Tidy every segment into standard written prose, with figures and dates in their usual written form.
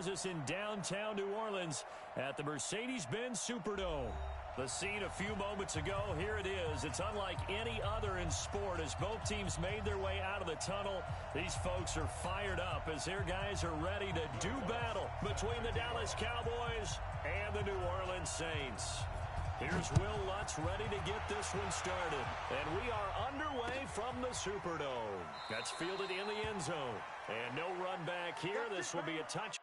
Us in downtown New Orleans at the Mercedes-Benz Superdome. The scene a few moments ago, here it is. It's unlike any other in sport as both teams made their way out of the tunnel. These folks are fired up as their guys are ready to do battle between the Dallas Cowboys and the New Orleans Saints. Here's Will Lutz ready to get this one started. And we are underway from the Superdome. That's fielded in the end zone. And no run back here. This will be a touch.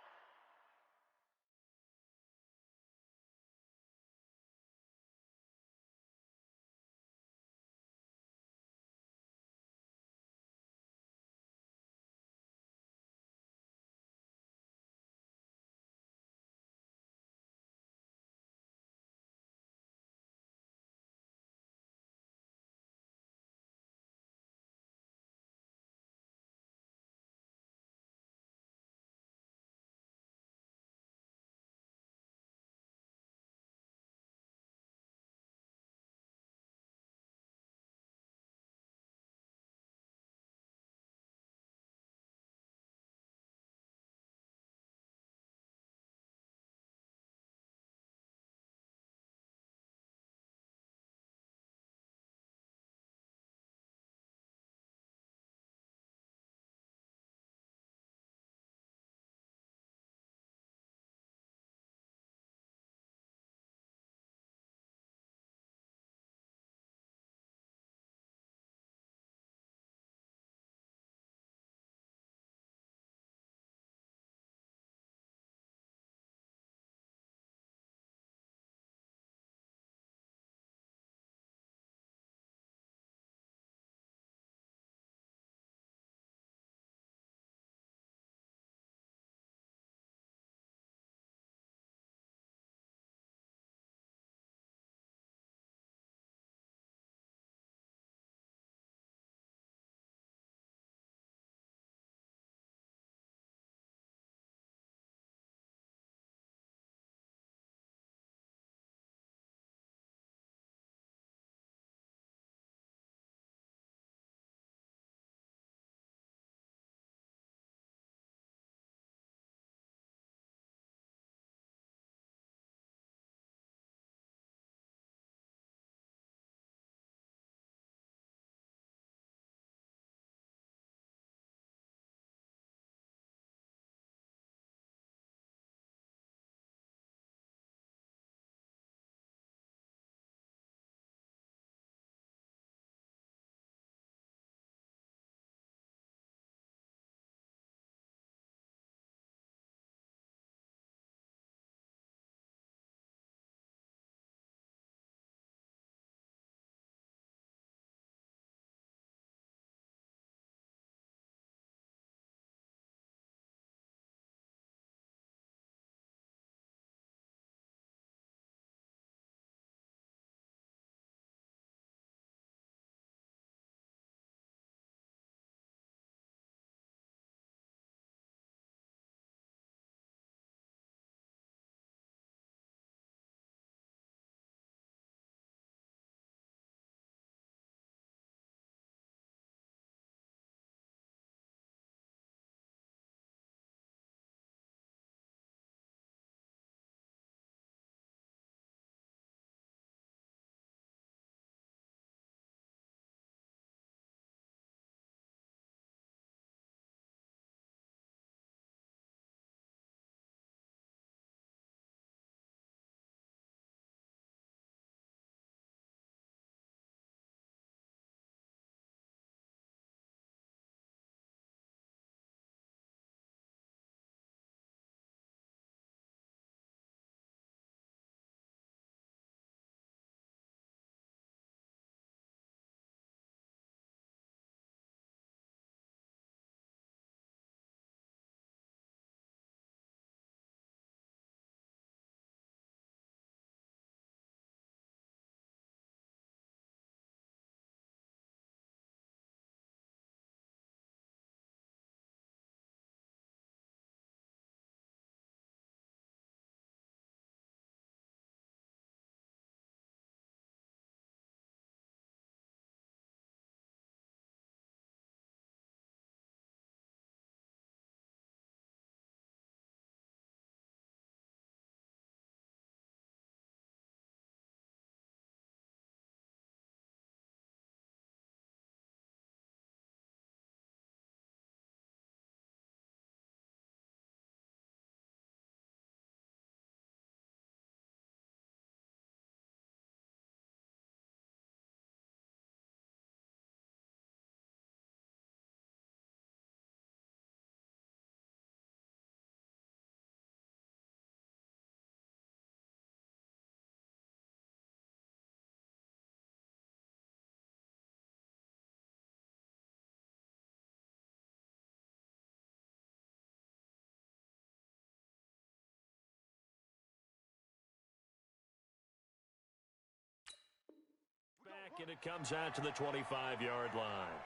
and it comes out to the 25-yard line.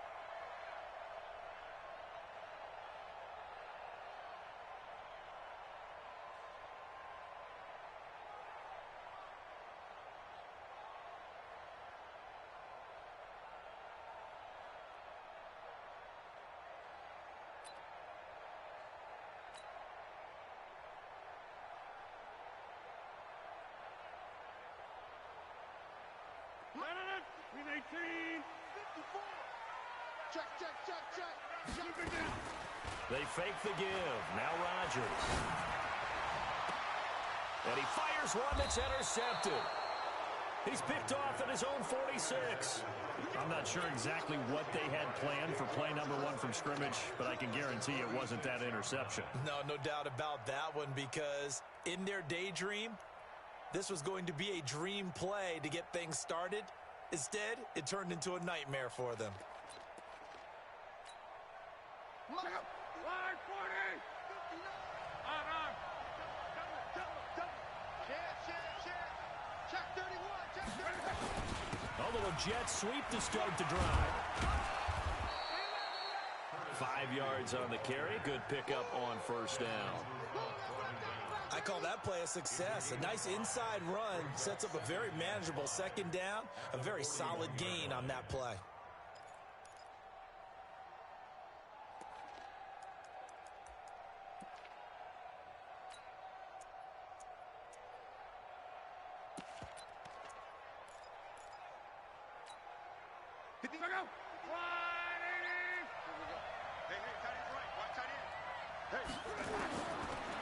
With 18. 54. Check. They fake the give. Now Rodgers. And he fires one that's intercepted. He's picked off at his own 46. I'm not sure exactly what they had planned for play number 1 from scrimmage, but I can guarantee it wasn't that interception. No doubt about that one, because in their daydream, this was going to be a dream play to get things started. Instead, it turned into a nightmare for them. Look up. Line 40. On. Check 31. A little jet sweep to start the drive. 5 yards on the carry. Good pickup on first down. I call that play a success. A nice inside run sets up a very manageable second down, a very solid gain on that play.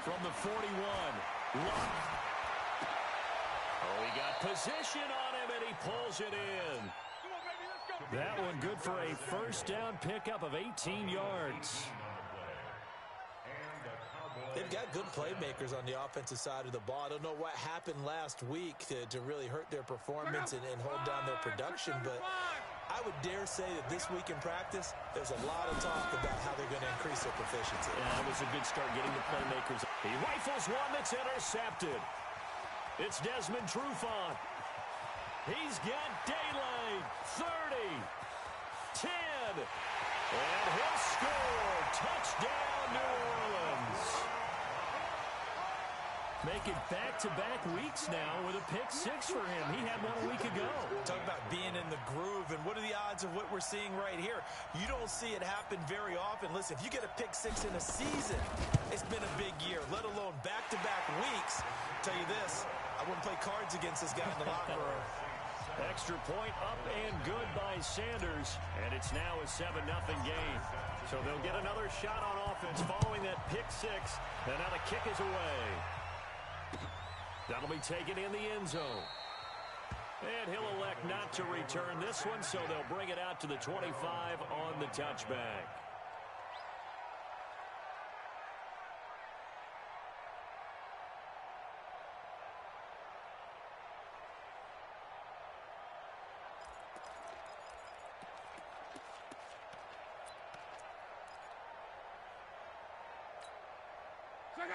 From the 41, Luck. Oh, he got position on him, and he pulls it in. That one good for a first down pickup of 18 yards. They've got good playmakers on the offensive side of the ball. I don't know what happened last week to really hurt their performance and hold down their production, but I would dare say that this week in practice, there's a lot of talk about how they're going to increase their proficiency. Yeah, that was a good start getting the playmakers. He rifles one that's intercepted. It's Desmond Trufant. He's got daylight. 30, 10, and he'll score. Touchdown, New Orleans. Make it back-to-back weeks now with a pick 6 for him. He had one a week ago. Talk about being in the groove, and what are the odds of what we're seeing right here? You don't see it happen very often. Listen, if you get a pick 6 in a season, it's been a big year, let alone back-to-back weeks. I'll tell you this, I wouldn't play cards against this guy in the locker room. Extra point up and good by Sanders, and it's now a 7-0 game. So they'll get another shot on offense following that pick 6, and now the kick is away. That'll be taken in the end zone. And he'll elect not to return this one, so they'll bring it out to the 25 on the touchback.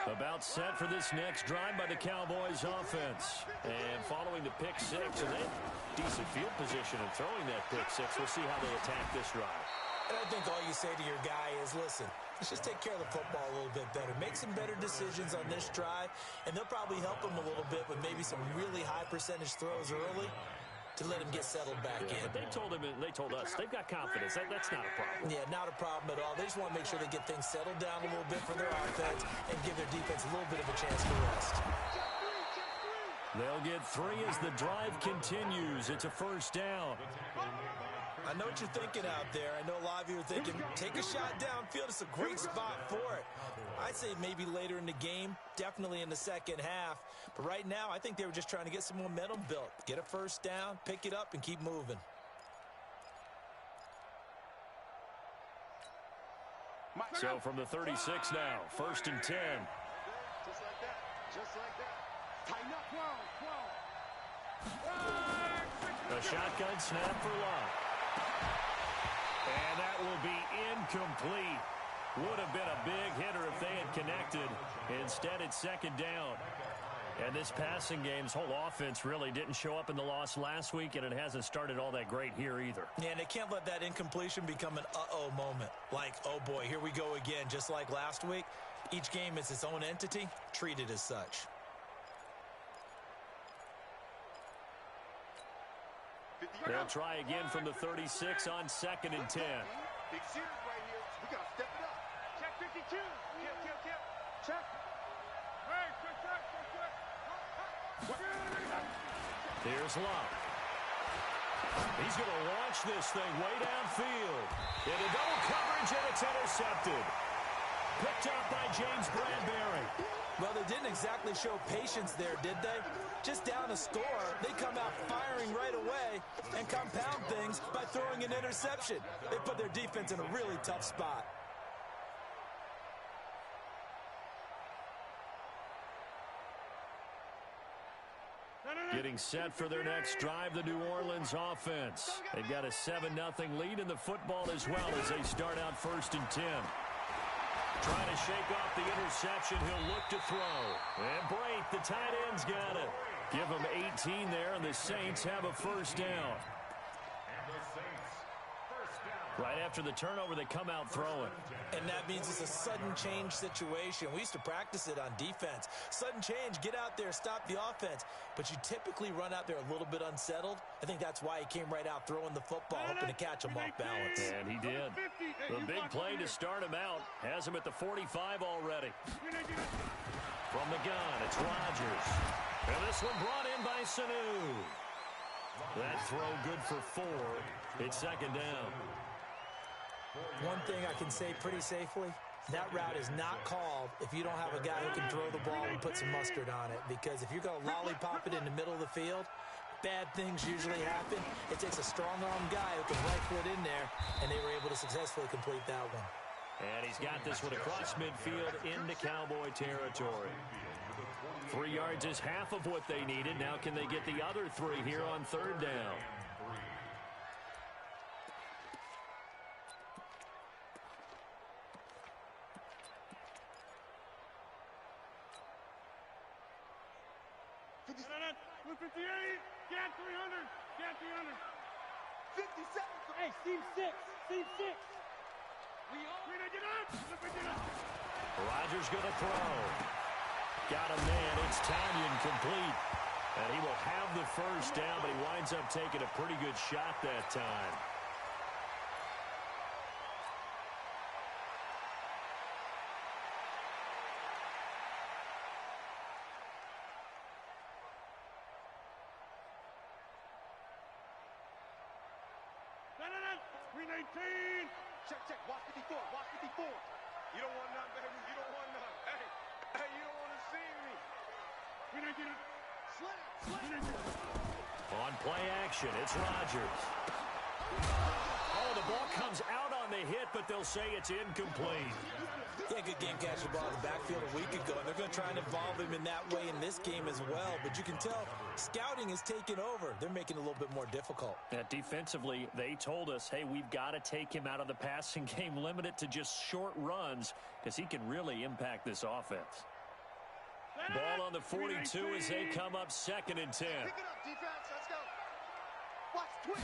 About set for this next drive by the Cowboys offense. And following the pick 6, and they decent field position and throwing that pick 6. We'll see how they attack this drive. And I think all you say to your guy is, listen, let's just take care of the football a little bit better. Make some better decisions on this drive, and they'll probably help him a little bit with maybe some really high percentage throws early to let him get settled back in. But they told us, they've got confidence. That's not a problem. Yeah, not a problem at all. They just want to make sure they get things settled down a little bit for their offense and give their defense a little bit of a chance to rest. They'll get 3 as the drive continues. It's a first down. I know what you're thinking out there. I know a lot of you are thinking, take a shot downfield. It's a great spot for it. I'd say maybe later in the game, definitely in the second half. But right now, I think they were just trying to get some momentum built. Get a first down, pick it up, and keep moving. So from the 36 now, 1st and 10. Just like that. Just like that. Tighten up. 12. A shotgun snap for Luck. And that will be incomplete. Would have been a big hitter if they had connected. Instead, it's second down. And this passing game's whole offense really didn't show up in the loss last week, and it hasn't started all that great here either. Yeah, and they can't let that incompletion become an uh-oh moment. Like, oh boy, here we go again, just like last week. Each game is its own entity, treated as such. They'll try again from the 36 on 2nd and 10. Big series right here. We got to step it up. Check 52. Kill. Check. Hey, check. Here's Love. He's going to launch this thing way downfield. Into double coverage, and it's intercepted. Picked up by James Bradbury. Well, they didn't exactly show patience there, did they? Just down a score, they come out firing right away and compound things by throwing an interception. They put their defense in a really tough spot. Getting set for their next drive, the New Orleans offense. They've got a 7-0 lead in the football as well as they start out 1st and 10. Trying to shake off the interception. He'll look to throw. And break. The tight end's got it. Give them 18 there, and the Saints have a 1st down. Right after the turnover, they come out throwing. And that means it's a sudden change situation. We used to practice it on defense. Sudden change, get out there, stop the offense. But you typically run out there a little bit unsettled. I think that's why he came right out throwing the football, hoping to catch him off balance. And he did. The big play to start him out has him at the 45 already. From the gun, it's Rodgers. And this one brought in by Sanu. That throw good for 4. It's 2nd down. One thing I can say pretty safely, that route is not called if you don't have a guy who can throw the ball and put some mustard on it. Because if you're going to lollipop it in the middle of the field, bad things usually happen. It takes a strong-arm guy who can rifle it in there, and they were able to successfully complete that one. And he's got this one across midfield into Cowboy territory. 3 yards is half of what they needed. Now can they get the other 3 here on 3rd down? Get 300. 57. Hey, Steve 6. Rodgers going to throw. Got a man. It's Tanyan complete. And he will have the 1st down, but he winds up taking a pretty good shot that time. Check. Watch 54. You don't want none, baby. You don't want none. Hey, you don't want to see me. On play action, it's Rodgers. Oh, the ball comes out on the hit, but they'll say it's incomplete. Yeah, good game catching the ball in the backfield a week ago, and they're going to try and involve him in that way in this game as well. But you can tell scouting is taking over. They're making it a little bit more difficult. Defensively, they told us, hey, we've got to take him out of the passing game, limit it to just short runs, because he can really impact this offense. Ball on the 42 as they come up 2nd and 10. Pick it up, defense. Let's go. Watch, twitch.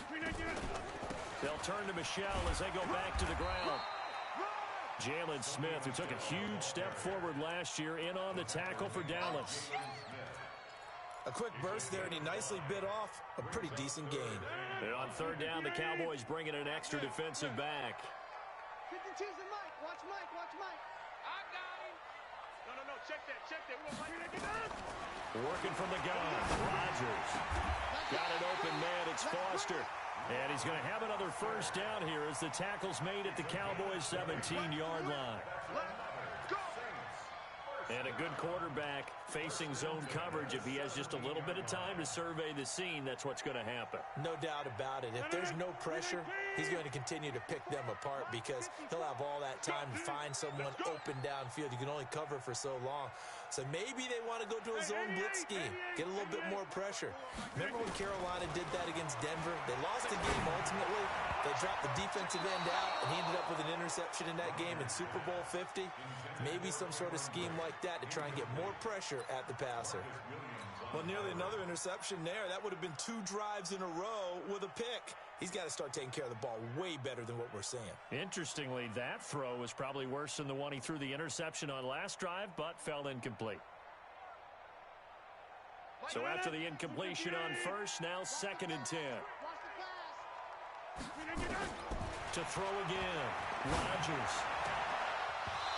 They'll turn to Michelle as they go back to the ground. Jalen Smith, who took a huge step forward last year, in on the tackle for Dallas. A quick burst there, and he nicely bit off a pretty decent gain. And on 3rd down, the Cowboys bring in an extra defensive back. 52's the Mike. Watch Mike. I got him. No. Check that. Working from the gun. Rodgers. Got an open man. It's Foster. And he's going to have another 1st down here as the tackle's made at the Cowboys' 17-yard line. And a good quarterback facing zone coverage. If he has just a little bit of time to survey the scene, that's what's going to happen. No doubt about it. If there's no pressure, he's going to continue to pick them apart because he'll have all that time to find someone open downfield. You can only cover for so long. So maybe they want to go to a zone blitz scheme, get a little bit more pressure. Remember when Carolina did that against Denver? They lost the game ultimately. They dropped the defensive end out, and he ended up with an interception in that game in Super Bowl 50. Maybe some sort of scheme like that to try and get more pressure at the passer. Well, nearly another interception there. That would have been 2 drives in a row with a pick. He's got to start taking care of the ball way better than what we're seeing. Interestingly, that throw was probably worse than the one he threw the interception on last drive, but fell incomplete. So after the incompletion on first, now 2nd and 10. To throw again, Rodgers.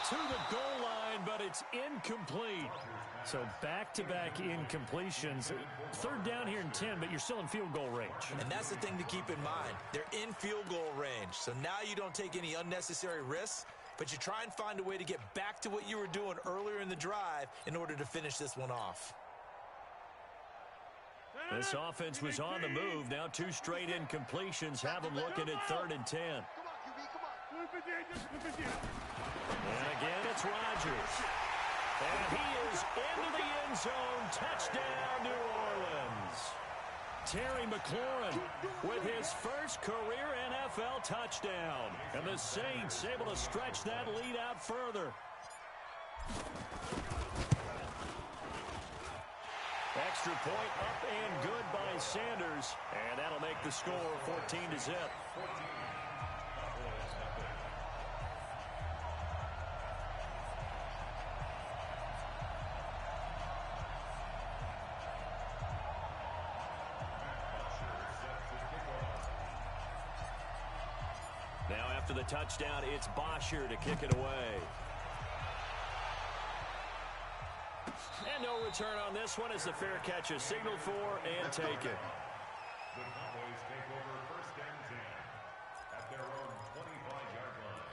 To the goal line, but it's incomplete. So back-to-back incompletions. 3rd down here and 10, but you're still in field goal range. And that's the thing to keep in mind. They're in field goal range. So now you don't take any unnecessary risks, but you try and find a way to get back to what you were doing earlier in the drive in order to finish this one off. This offense was on the move. Now 2 straight incompletions have them looking at 3rd and 10. And again, it's Rodgers. And he is into the end zone. Touchdown, New Orleans. Terry McLaurin with his first career NFL touchdown. And the Saints able to stretch that lead out further. Extra point up and good by Sanders. And that'll make the score 14-0. Now after the touchdown, it's Bosher to kick it away. And no return on this one as the fair catch is signaled for and taken. The Cowboys take over 1st and 10 at their own 25-yard line.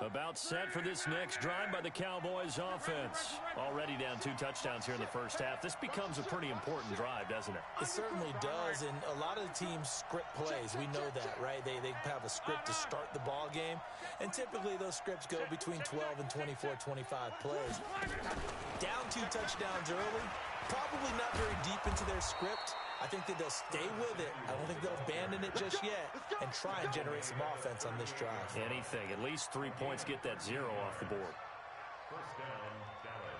About set for this next drive by the Cowboys offense. Already down 2 touchdowns here in the first half. This becomes a pretty important drive, doesn't it? It certainly does, and a lot of the teams script plays. We know that, right? They have a script to start the ball game, and typically those scripts go between 12 and 24, 25 plays. Down 2 touchdowns early, probably not very deep into their script. I think that they'll stay with it. I don't think they'll abandon it just yet and try and generate some offense on this drive. Anything. At least 3 points, get that 0 off the board. 1st down, Dallas.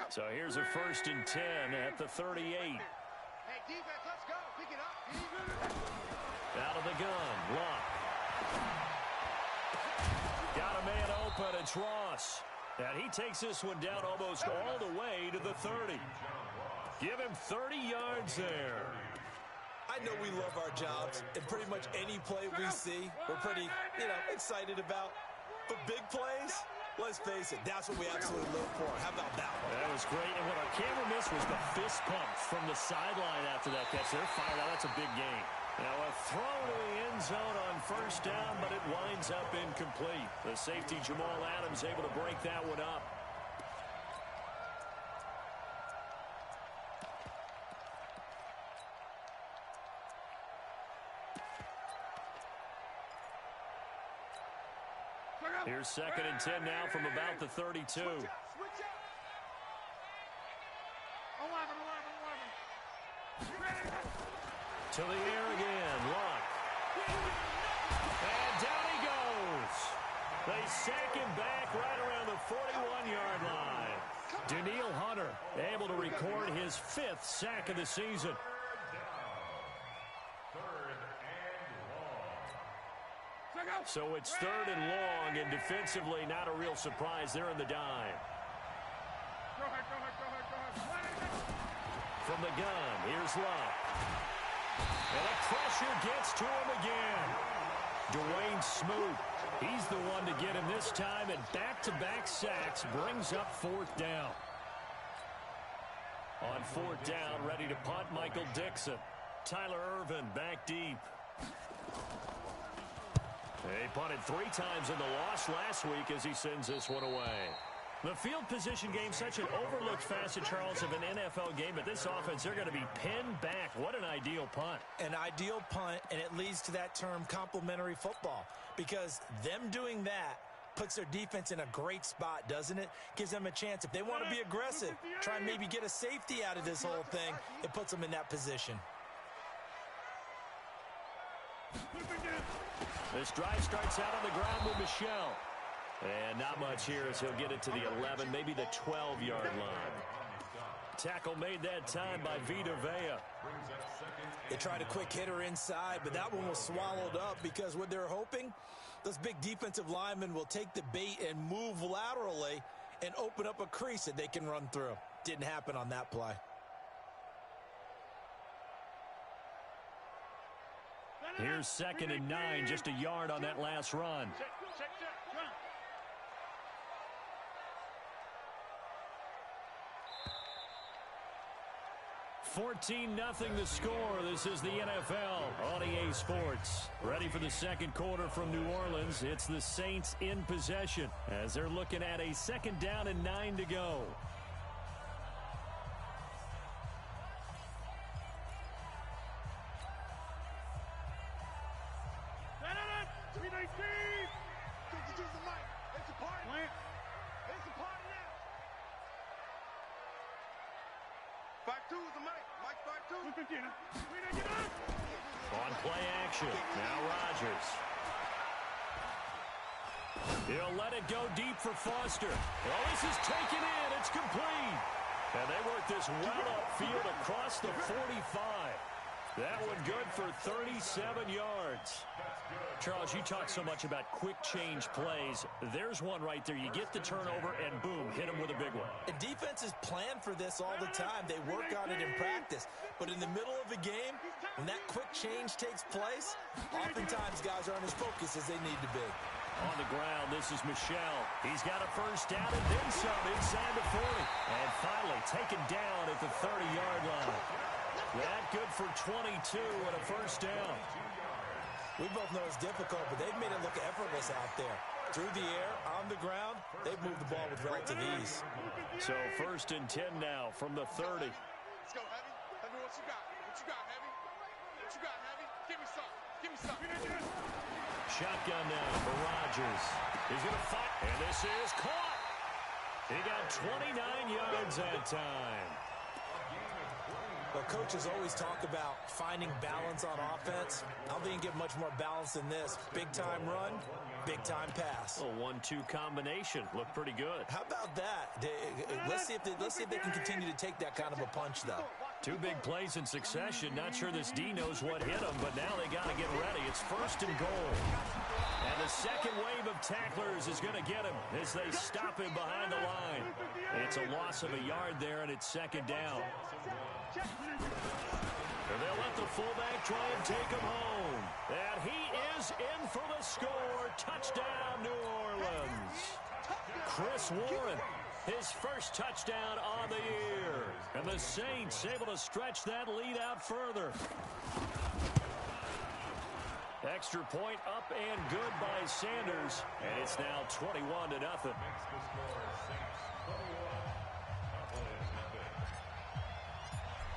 So here's a 1st and 10 at the 38. Hey, defense, let's go. Pick it up. Out of the gun, Luck. Got a man open, it's Ross. And he takes this one down almost all the way to the 30. Give him 30 yards there. I know we love our jobs, and pretty much any play we see, we're pretty, excited about. But big plays, let's face it, that's what we absolutely look for. How about that one? That was great, and what our camera missed was the fist pump from the sideline after that catch. They're fired out. That's a big game. Now a throw to the end zone on 1st down, but it winds up incomplete. The safety Jamal Adams able to break that one up. Here's 2nd and 10 now from about the 32. Switch out. 11. To the air again, Luck. And down he goes. They sack him back right around the 41-yard line. Danielle Hunter able to record his 5th sack of the season. So it's 3rd and long, and defensively not a real surprise. They're in the dime. Go ahead. From the gun, here's Luck. And the pressure gets to him again. Dwayne Smoot, he's the one to get him this time, and back-to-back sacks brings up 4th down. On 4th down, ready to punt, Michael Dixon. Tyler Ervin back deep. He punted 3 times in the loss last week as he sends this one away. The field position game, such an overlooked facet, Charles, of an NFL game. But this offense, they're going to be pinned back. What an ideal punt. An ideal punt, and it leads to that term complementary football. Because them doing that puts their defense in a great spot, doesn't it? Gives them a chance. If they want to be aggressive, try and maybe get a safety out of this whole thing, it puts them in that position. This drive starts out on the ground with Michel. And not much here as he'll get it to the 11, maybe the 12-yard line. Tackle made that time by Vita Vea. They tried a quick hitter inside, but that one was swallowed up because what they're hoping, those big defensive linemen will take the bait and move laterally and open up a crease that they can run through. Didn't happen on that play. Here's 2nd and 9, just a yard on that last run. 14-0 the score. This is the NFL on EA Sports. Ready for the second quarter from New Orleans. It's the Saints in possession as they're looking at a 2nd down and 9 to go. On play action. Now Rodgers. He'll let it go deep for Foster. Well, this is taken in. It's complete. And they work this well upfield across the 45. That one good for 37 yards. Charles, you talk so much about quick change plays. There's one right there. You get the turnover, and boom, hit him with a big one. And defenses plan for this all the time. They work on it in practice. But in the middle of the game, when that quick change takes place, oftentimes guys aren't as focused as they need to be. On the ground, this is Michel. He's got a first down and then some inside the 40. And finally taken down at the 30-yard line. That good for 22 and a first down. We both know it's difficult, but they've made it look effortless out there. Through the air, on the ground, they've moved the ball with relative ease. So 1st and 10 now from the 30. Let's go, Heavy. Let me what you got. What you got, Heavy? What you got, Heavy? Give me some. Give me some. Shotgun now for Rodgers. He's going to fight, and this is caught. He got 29 yards that time. Well, coaches always talk about finding balance on offense. I don't think you get much more balance than this. Big-time run, big-time pass. A 1-2 combination. Looked pretty good. How about that? Let's see if they can continue to take that kind of a punch, though. 2 big plays in succession. Not sure this D knows what hit him, but now they got to get ready. It's 1st and goal. And the second wave of tacklers is going to get him as they stop him behind the line. It's a loss of a yard there, and it's 2nd down. And they'll let the fullback try and take him home. And he is in for the score. Touchdown, New Orleans. Chris Warren, his first touchdown on the year. And the Saints able to stretch that lead out further. Extra point up and good by Sanders. And it's now 21-0.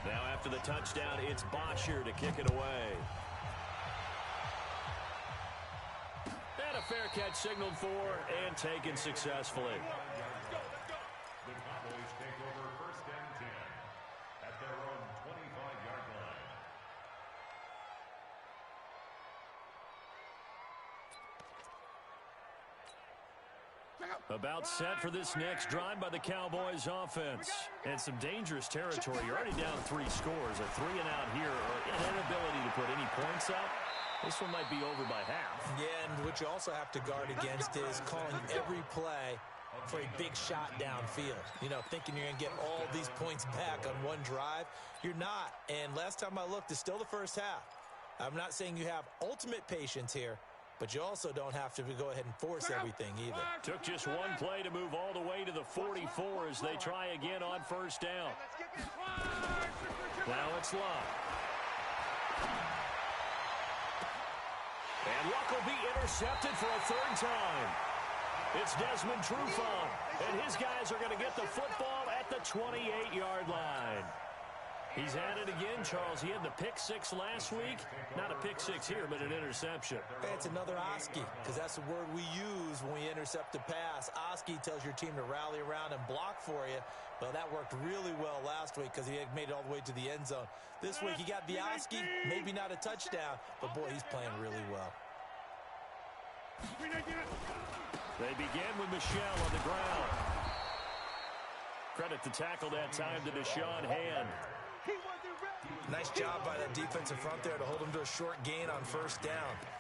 Now after the touchdown, it's Bosher to kick it away. And a fair catch signaled for and taken successfully. The Cowboys take over 1st and 10 at their own 25-yard line. About set for this next drive by the Cowboys offense. And some dangerous territory. You're already down 3 scores. A 3-and-out here or an inability to put any points up. This one might be over by half. Yeah, and what you also have to guard against is calling every play for a big shot downfield. You know, thinking you're going to get all these points back on one drive. You're not. And last time I looked, it's still the first half. I'm not saying you have ultimate patience here, but you also don't have to go ahead and force everything either. Took just one play to move all the way to the 44 as they try again on 1st down. Now it's Love. And Luck will be intercepted for a third time. It's Desmond Trufant, and his guys are going to get the football at the 28-yard line. He's had it again, Charles. He had the pick six last week. Not a pick six here, but an interception. It's another Oski, because that's the word we use when we intercept a pass. Oski tells your team to rally around and block for you. Well, that worked really well last week because he had made it all the way to the end zone. This week, he got the Oski, maybe not a touchdown, but, boy, he's playing really well. They begin with Michel on the ground. Credit the tackle that time to Deshaun Hand. Nice job by that defensive front there to hold him to a short gain on first down.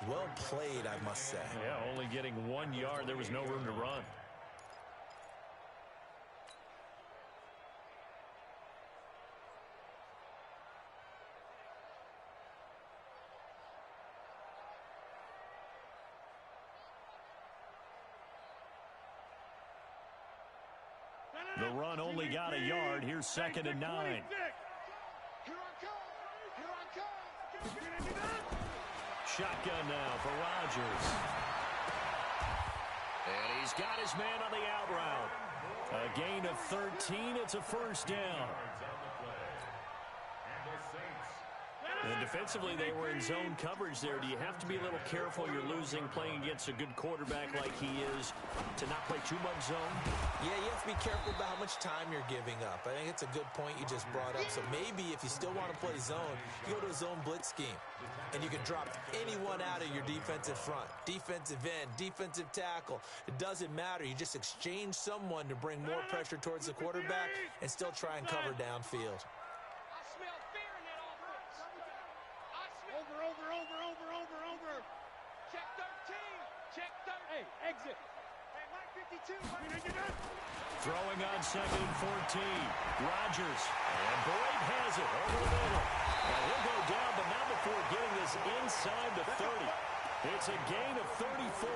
Well played, I must say. Yeah, only getting 1 yard. There was no room to run. The run only got a yard. Here's 2nd and 9. Shotgun now for Rodgers. And he's got his man on the out route. A gain of 13. It's a first down. And defensively, they were in zone coverage there. Do you have to be a little careful? You're losing playing against a good quarterback like he is to not play too much zone? Yeah, you have to be careful about how much time you're giving up. I think it's a good point you just brought up. So maybe if you still want to play zone, you go to a zone blitz scheme. And you can drop anyone out of your defensive front. Defensive end, defensive tackle. It doesn't matter. You just exchange someone to bring more pressure towards the quarterback and still try and cover downfield. Over. Check 13. Hey, exit. Hey, Mike 52. Throwing on 2nd and 14. Rodgers. And Boyd has it over the middle. And he'll go down, but not before getting this inside the 30. It's a gain of 34.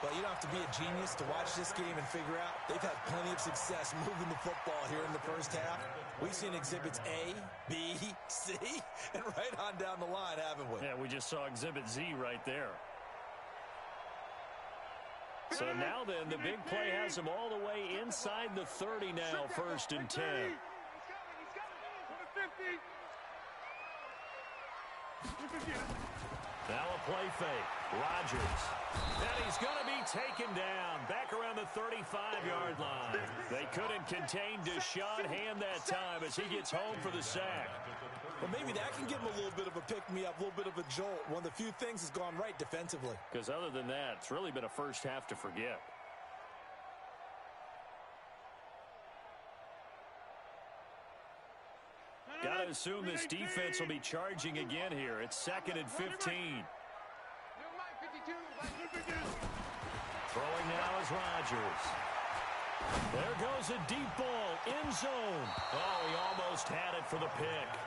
Well, you don't have to be a genius to watch this game and figure out they've had plenty of success moving the football here in the first half. We've seen exhibits A, B, C, and right on down the line, haven't we? Yeah, we just saw exhibit Z right there. So now then, the big play has him all the way inside the 30 now, 1st and 10. Now a play fake. Rodgers. And he's going to be taken down back around the 35-yard line. They couldn't contain Deshaun Hand that time as he gets home for the sack. Well, maybe that can give him a little bit of a pick-me-up, a little bit of a jolt. One of the few things has gone right defensively. Because other than that, it's really been a first half to forget. Got to assume this defense will be charging again here. It's 2nd and 15. Throwing now is Rodgers. There goes a deep ball, end zone. Oh, he almost had it for the pick.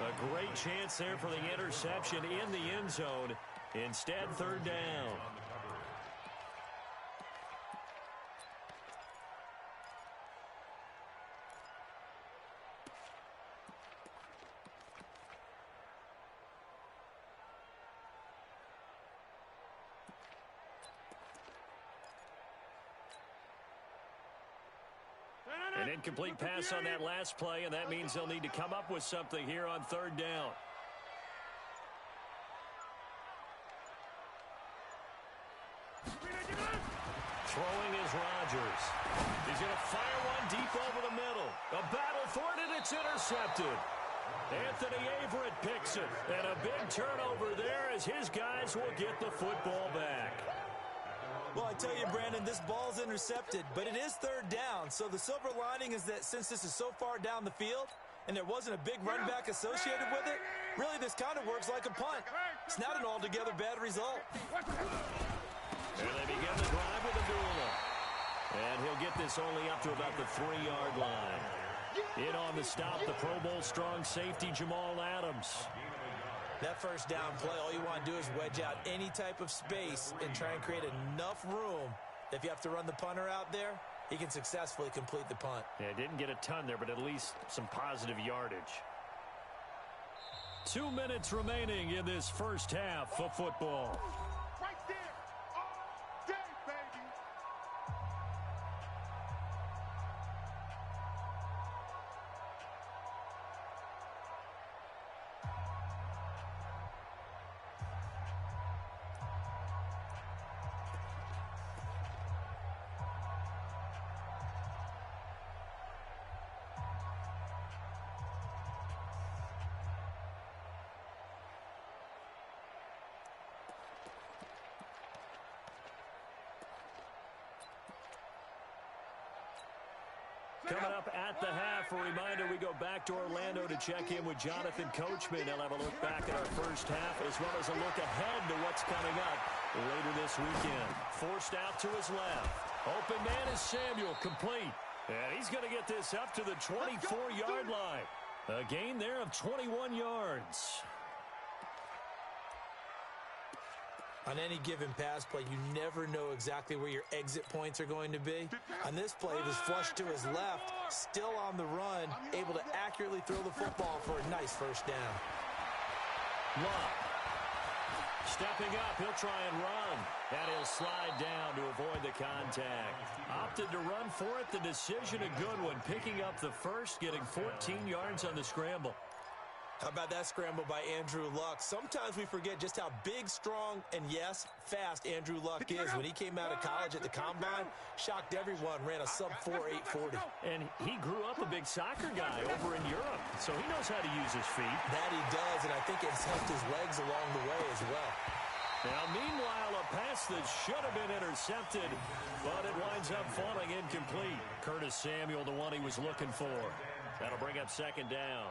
A great chance there for the interception in the end zone. Instead, 3rd down. An incomplete pass on that last play, and that means they'll need to come up with something here on 3rd down. Throwing is Rodgers. He's going to fire one deep over the middle. A battle for it, and it's intercepted. Anthony Averett picks it, and a big turnover there as his guys will get the football back. Well, I tell you, Brandon, this ball's intercepted, but it is 3rd down. So the silver lining is that since this is so far down the field and there wasn't a big run back associated with it, really this kind of works like a punt. It's not an altogether bad result. And they begin the drive with a duel. And he'll get this only up to about the 3-yard line. In on the stop, the Pro Bowl strong safety Jamal Adams. That first down play, all you want to do is wedge out any type of space and try and create enough room. If you have to run the punter out there, he can successfully complete the punt. Yeah, didn't get a ton there, but at least some positive yardage. 2 minutes remaining in this first half of football. Right there. All day, baby. Coming up at the half, a reminder we go back to Orlando to check in with Jonathan Coachman. He'll have a look back at our first half as well as a look ahead to what's coming up later this weekend. Forced out to his left. Open man is Samuel, complete. And he's going to get this up to the 24-yard line. A gain there of 21 yards. On any given pass play, you never know exactly where your exit points are going to be. On this play, he was flushed to his left, still on the run, able to accurately throw the football for a nice first down. Love. Stepping up, he'll try and run. And he'll slide down to avoid the contact. Opted to run for it. The decision a good one. Picking up the first, getting 14 yards on the scramble. How about that scramble by Andrew Luck? Sometimes we forget just how big, strong, and yes, fast Andrew Luck is. When he came out of college at the Combine, shocked everyone, ran a sub-4 840. And he grew up a big soccer guy over in Europe, so he knows how to use his feet. That he does, and I think it's helped his legs along the way as well. Now, meanwhile, a pass that should have been intercepted, but it winds up falling incomplete. Curtis Samuel, the one he was looking for. That'll bring up second down.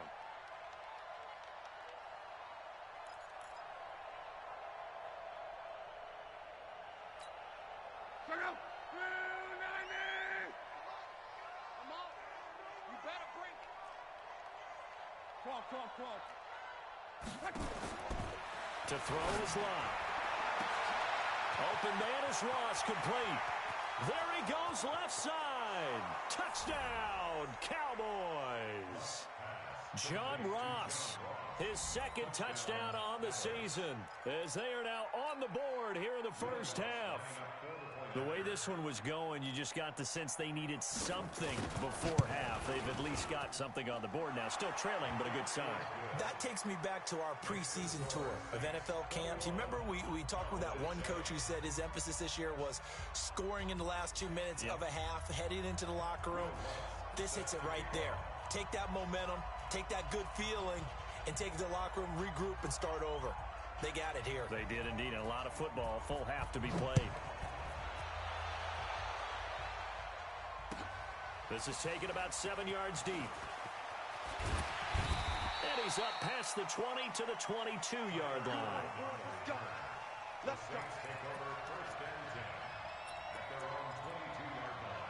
To throw is Love. Open man is Ross, complete. There he goes, left side. Touchdown, Cowboys. John Ross, his second touchdown on the season, as they are now on the board here in the first half. The way this one was going, you just got the sense they needed something before half. They've at least got something on the board now. Still trailing, but a good sign. That takes me back to our preseason tour of NFL camps. You remember we talked with that one coach who said his emphasis this year was scoring in the last 2 minutes of a half, heading into the locker room. This hits it right there. Take that momentum, take that good feeling, and take it to the locker room, regroup, and start over. They got it here. They did indeed. And a lot of football, full half to be played. This is taken about 7 yards deep. And he's up past the 20 to the 22-yard line. Let's go. Let's go. Take over first and 10 at their own 22-yard line.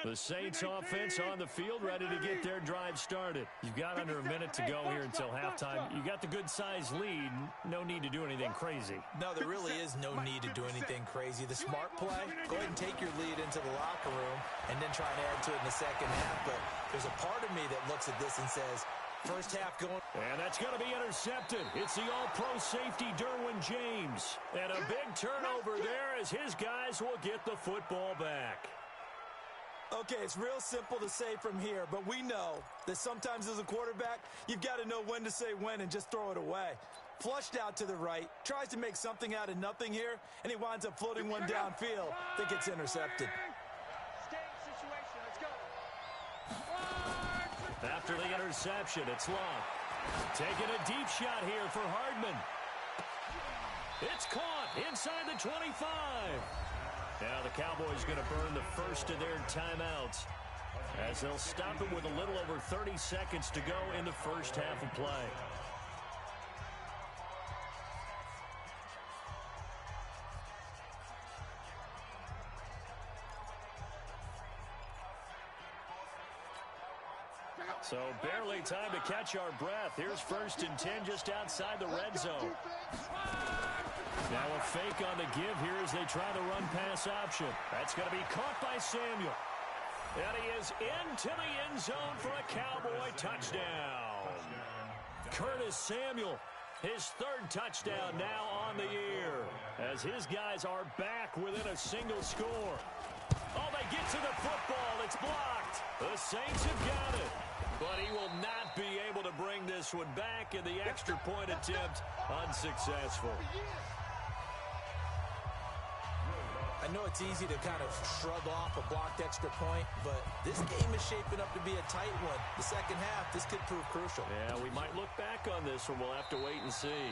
The Saints offense on the field, ready to get their drive started. You've got under a minute to go here until halftime. You got the good-sized lead. No need to do anything crazy. No, there really is no need to do anything crazy. The smart play, go ahead and take your lead into the locker room and then try and add to it in the second half. But there's a part of me that looks at this and says, first half going. And that's going to be intercepted. It's the all-pro safety, Derwin James. And a big turnover there as his guys will get the football back. Okay, it's real simple to say from here, but we know that sometimes as a quarterback, you've got to know when to say when and just throw it away. Flushed out to the right, tries to make something out of nothing here, and he winds up floating one downfield that gets intercepted. After the interception, it's Long. Taking a deep shot here for Hardman. It's caught inside the 25. Now the Cowboys going to burn the first of their timeouts as they'll stop it with a little over 30 seconds to go in the first half of play. So barely time to catch our breath. Here's 1st and 10 just outside the red zone. Now a fake on the give here as they try the run pass option. That's going to be caught by Samuel. And he is into the end zone for a Cowboy touchdown. Curtis Samuel, his 3rd touchdown now on the year, as his guys are back within a single score. Oh, they get to the football. It's blocked. The Saints have got it. But he will not be able to bring this one back, and the extra point attempt unsuccessful. I know it's easy to kind of shrug off a blocked extra point, but this game is shaping up to be a tight one. The second half, this could prove crucial. Yeah, we might look back on this one. We'll have to wait and see.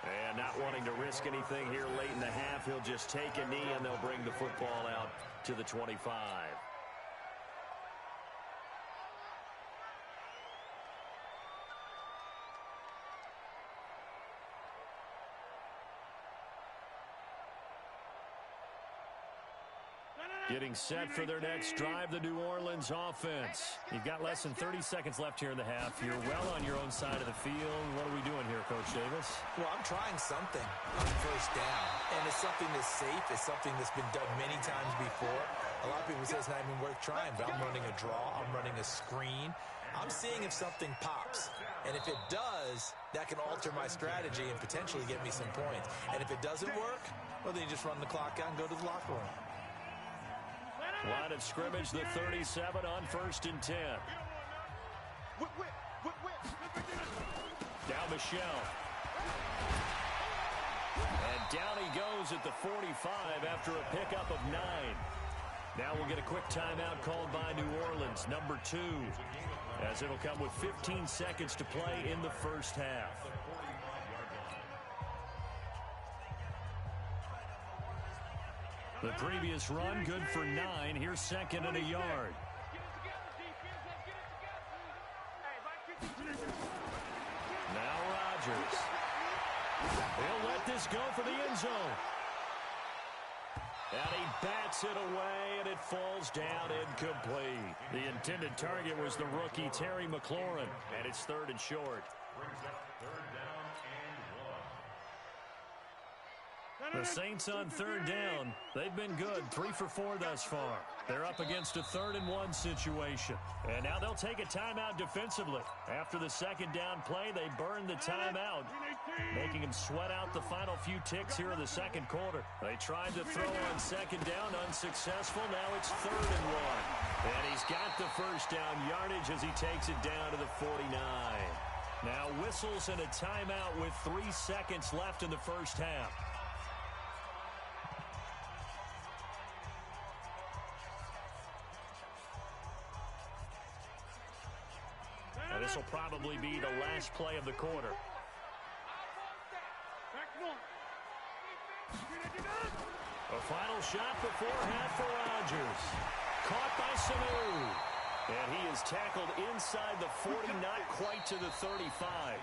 And not wanting to risk anything here late in the half, he'll just take a knee, and they'll bring the football out to the 25. Getting set for their next drive, the New Orleans offense. You've got less than 30 seconds left here in the half. You're well on your own side of the field. What are we doing here, Coach Davis? Well, I'm trying something on 1st down, and it's something that's safe. It's something that's been done many times before. A lot of people say it's not even worth trying, but I'm running a draw. I'm running a screen. I'm seeing if something pops. And if it does, that can alter my strategy and potentially get me some points. And if it doesn't work, well, then you just run the clock out and go to the locker room. Line of scrimmage, the 37 on 1st and 10. Now Michelle. And down he goes at the 45 after a pickup of 9. Now we'll get a quick timeout called by New Orleans, number 2, as it'll come with 15 seconds to play in the 1st half. The previous run, good for 9. Here's 2nd and a yard. Now Rodgers. He'll let this go for the end zone. And he bats it away, and it falls down incomplete. The intended target was the rookie Terry McLaurin, and it's 3rd and short. The Saints on 3rd down. They've been good, 3 for 4 thus far. They're up against a 3rd and 1 situation. And now they'll take a timeout defensively. After the 2nd down play, they burn the timeout, making them sweat out the final few ticks here in the 2nd quarter. They tried to throw on 2nd down, unsuccessful. Now it's 3rd and 1. And he's got the 1st down yardage as he takes it down to the 49. Now whistles and a timeout with 3 seconds left in the 1st half. This will probably be the last play of the quarter. A final shot before half for Rodgers. Caught by Sanu. And he is tackled inside the 40, not quite to the 35.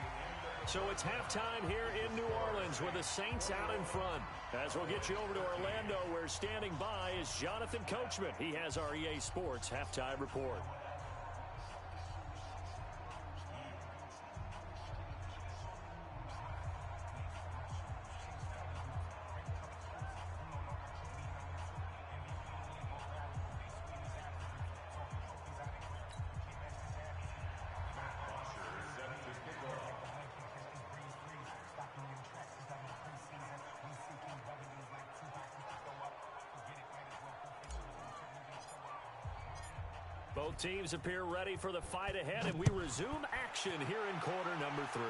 So it's halftime here in New Orleans with the Saints out in front. As we'll get you over to Orlando, where standing by is Jonathan Coachman. He has our EA Sports halftime report. Both teams appear ready for the fight ahead, and we resume action here in quarter number 3.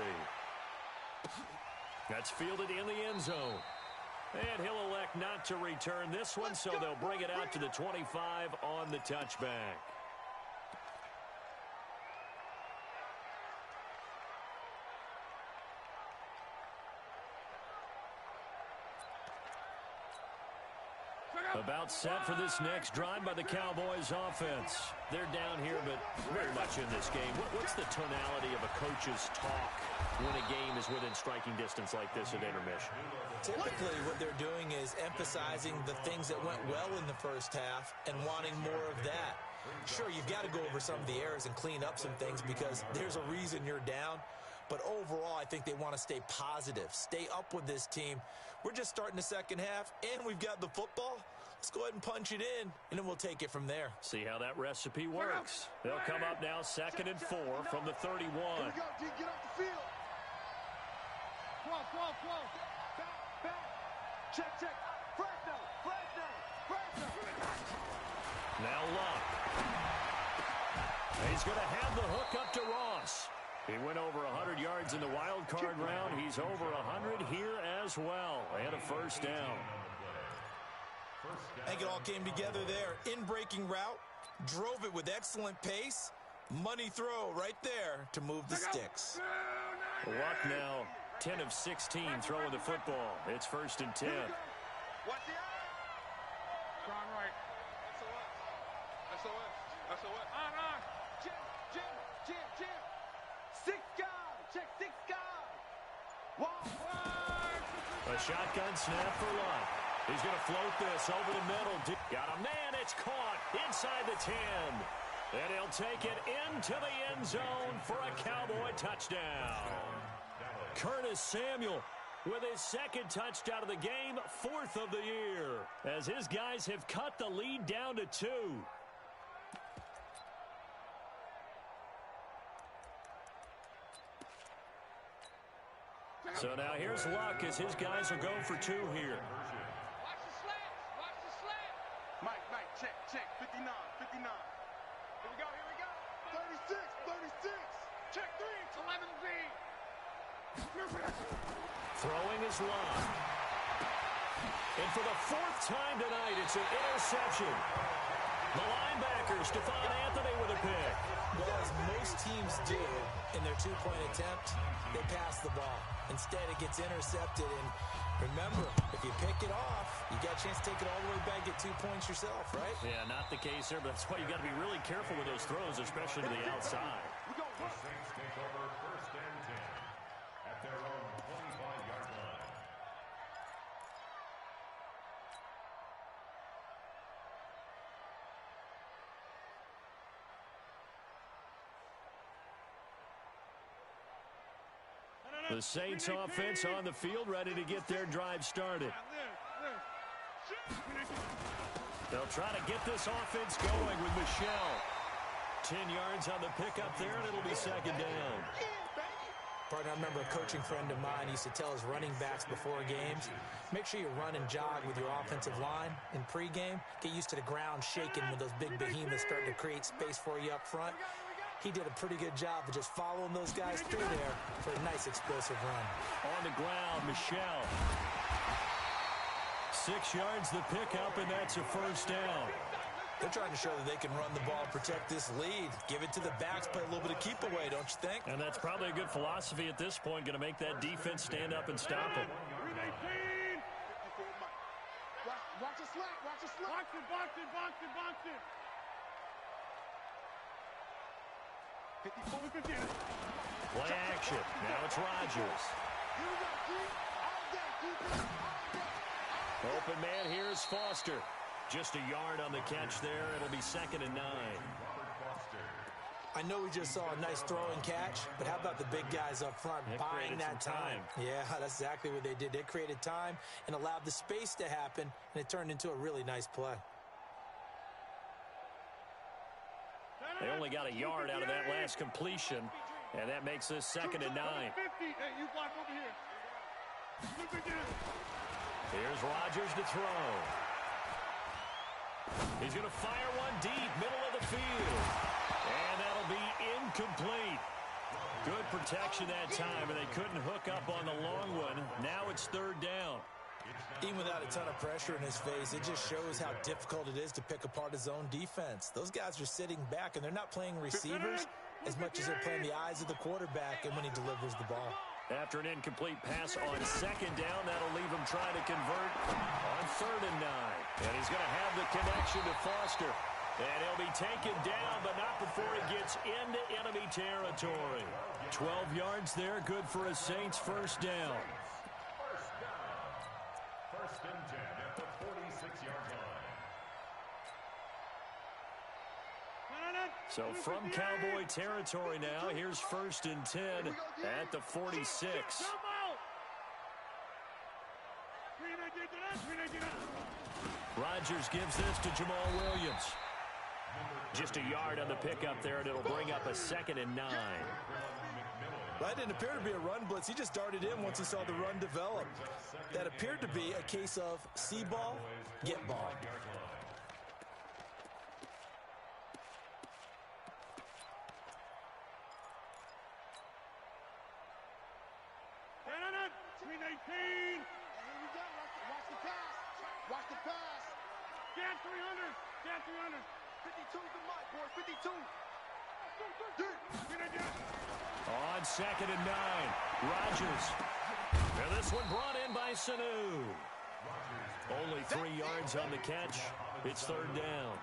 That's fielded in the end zone. And he'll elect not to return this one, so they'll bring it out to the 25 on the touchback. About set for this next drive by the Cowboys offense. They're down here, but very much in this game. What's the tonality of a coach's talk when a game is within striking distance like this at intermission? Typically, what they're doing is emphasizing the things that went well in the first half and wanting more of that. Sure, you've got to go over some of the errors and clean up some things because there's a reason you're down. But overall, I think they want to stay positive, stay up with this team. We're just starting the second half, and we've got the football. Let's go ahead and punch it in, and then we'll take it from there. See how that recipe works. They'll come up now 2nd and 4 from the 31. Here we go, D. Get off the field. Close. Back. Check. Fresno. Now Luck. He's going to have the hook up to Ross. He went over 100 yards in the wild card round. He's over 100 here as well. And a first down. I think it all came together there. In-breaking route, drove it with excellent pace. Money throw right there to move the sticks. Luck now 10 of 16 throwing the football. It's 1st and 10. Watch the eye. Strong right. SOS. Jim. 6 guard. Check 6 guard. A shotgun snap for Luck. He's going to float this over the middle. Got a man. It's caught inside the 10. And he'll take it into the end zone for a Cowboy touchdown. Curtis Samuel with his 2nd touchdown of the game, 4th of the year, as his guys have cut the lead down to 2. So now here's Luck as his guys will go for 2 here. Watch the slant. Mike, check. 59. Here we go. 36. Check 3. 11B. Throwing is Luck. And for the 4th time tonight, it's an interception. The linebacker, Stephon Anthony, with a pick. Well, as most teams do in their 2-point attempt, they pass the ball. Instead, it gets intercepted. And remember, if you pick it off, you got a chance to take it all the way back, get 2 points yourself, right? Yeah, not the case there, but that's why you got to be really careful with those throws, especially to the outside. The Saints take over 1st and 10 at their own 25-yard line. The Saints offense on the field, ready to get their drive started. They'll try to get this offense going with Michel. 10 yards on the pickup there, and it'll be 2nd down. Partner, I remember a coaching friend of mine used to tell his running backs before games, make sure you run and jog with your offensive line in pregame. Get used to the ground shaking when those big behemoths start to create space for you up front. He did a pretty good job of just following those guys through there for a nice explosive run. On the ground, Michel. 6 yards the pickup, and that's a first down. They're trying to show that they can run the ball, protect this lead. Give it to the backs, play a little bit of keep away, don't you think? And that's probably a good philosophy at this point, going to make that defense stand up and stop them. Watch the slack. Box it. 54. Play action. Now it's Rodgers. Open man, here's Foster. Just a yard on the catch there. It'll be 2nd and 9. I know we just saw a nice throw and catch, but how about the big guys up front buying that time? Yeah, that's exactly what they did. They created time and allowed the space to happen, and it turned into a really nice play. They only got a yard out of that last completion, and that makes this 2nd and 9. Here's Rodgers to throw. He's going to fire one deep, middle of the field. And that'll be incomplete. Good protection that time, and they couldn't hook up on the long one. Now it's 3rd down. Even without a ton of pressure in his face, it just shows how difficult it is to pick apart his own defense. Those guys are sitting back, and they're not playing receivers as much as they're playing the eyes of the quarterback and when he delivers the ball. After an incomplete pass on 2nd down, that'll leave him trying to convert on 3rd and 9. And he's going to have the connection to Foster. And he'll be taken down, but not before he gets into enemy territory. 12 yards there, good for a Saints first down. First and 10 at the 46-yard line. So from Cowboy territory now, here's 1st and 10 at the 46. Rodgers gives this to Jamal Williams. Just a yard on the pickup there, and it'll bring up a 2nd and 9. That didn't appear to be a run blitz. He just darted in once he saw the run develop. That appeared to be a case of see ball, get ball. Watch the pass. Get 300. Get 300. 52 the mic, boys. 52. On 2nd and 9, Rodgers. And this one brought in by Sanu. Only 3 yards on the catch. It's 3rd down.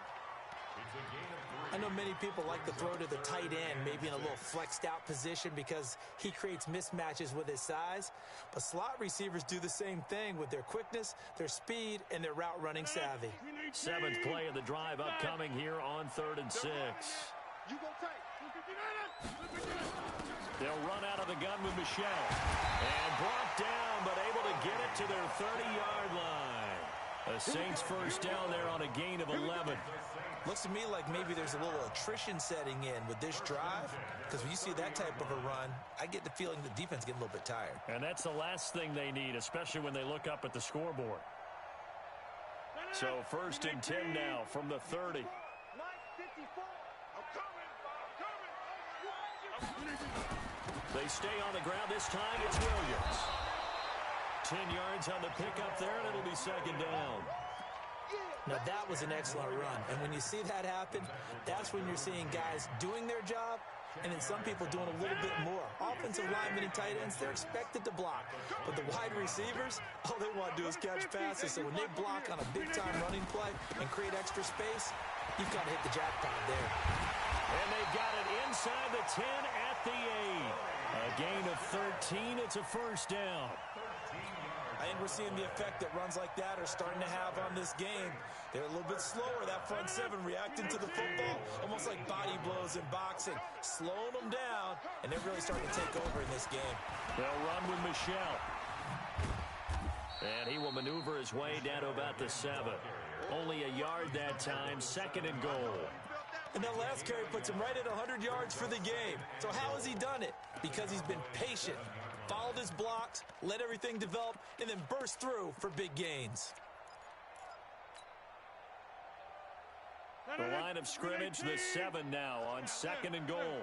I know many people like to throw to the tight end, maybe in a little flexed out position because he creates mismatches with his size. But slot receivers do the same thing with their quickness, their speed, and their route running savvy. 7th play of the drive upcoming here on 3rd and 6. You go tight. They'll run out of the gun with Michel. And brought down, but able to get it to their 30-yard line. A Saints 1st down there on a gain of 11. Looks to me like maybe there's a little attrition setting in with this drive, because when you see that type of a run, I get the feeling the defense getting a little bit tired. And that's the last thing they need, especially when they look up at the scoreboard. So 1st and 10 now from the 30. They stay on the ground. This time it's Williams. 10 yards on the pickup there, and it'll be 2nd down. Now, that was an excellent run. And when you see that happen, that's when you're seeing guys doing their job and then some people doing a little bit more. Offensive linemen and tight ends, they're expected to block. But the wide receivers, all they want to do is catch passes. So when they block on a big-time running play and create extra space, you've got to hit the jackpot there. And they've got it inside the 10 at the 8. A gain of 13. It's a 1st down. I think we're seeing the effect that runs like that are starting to have on this game. They're a little bit slower, that front 7, reacting to the football, almost like body blows in boxing, slowing them down, and they're really starting to take over in this game. They'll run with Michel. And he will maneuver his way down to about the 7. Only a yard that time, 2nd and goal. And that last carry puts him right at 100 yards for the game. So how has he done it? Because he's been patient, followed his blocks, let everything develop, and then burst through for big gains. The line of scrimmage, the 7 now on 2nd and goal.